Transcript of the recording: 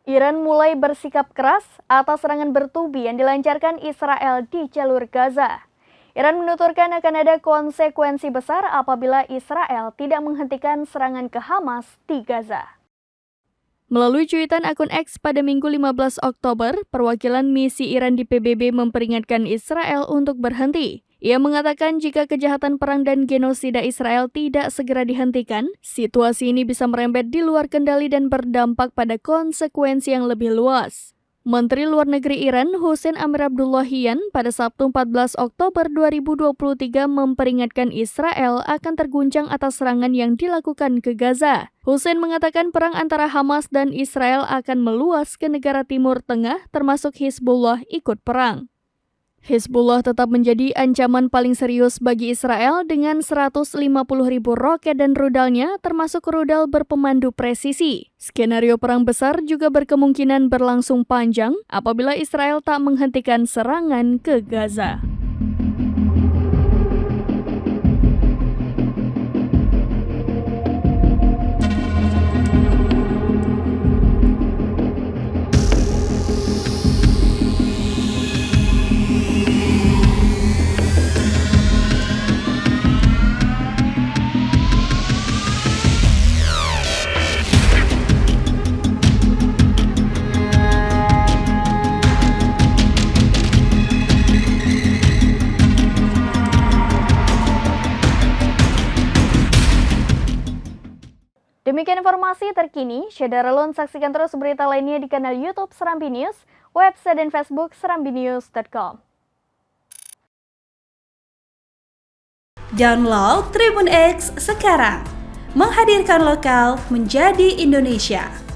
Iran mulai bersikap keras atas serangan bertubi yang dilancarkan Israel di jalur Gaza. Iran menuturkan akan ada konsekuensi besar apabila Israel tidak menghentikan serangan ke Hamas di Gaza. Melalui cuitan akun X pada Minggu 15 Oktober, perwakilan misi Iran di PBB memperingatkan Israel untuk berhenti. Ia mengatakan jika kejahatan perang dan genosida Israel tidak segera dihentikan, situasi ini bisa merembet di luar kendali dan berdampak pada konsekuensi yang lebih luas. Menteri Luar Negeri Iran Hossein Amir-Abdollahian pada Sabtu 14 Oktober 2023 memperingatkan Israel akan terguncang atas serangan yang dilakukan ke Gaza. Hussein mengatakan perang antara Hamas dan Israel akan meluas ke negara Timur Tengah termasuk Hizbullah ikut perang. Hizbullah tetap menjadi ancaman paling serius bagi Israel dengan 150.000 roket dan rudalnya termasuk rudal berpemandu presisi. Skenario perang besar juga berkemungkinan berlangsung panjang apabila Israel tak menghentikan serangan ke Gaza. Demikian informasi terkini, Syederalun saksikan terus berita lainnya di kanal YouTube Serambi News, website dan Facebook serambinews.com. Download Tribun X sekarang, menghadirkan lokal menjadi Indonesia.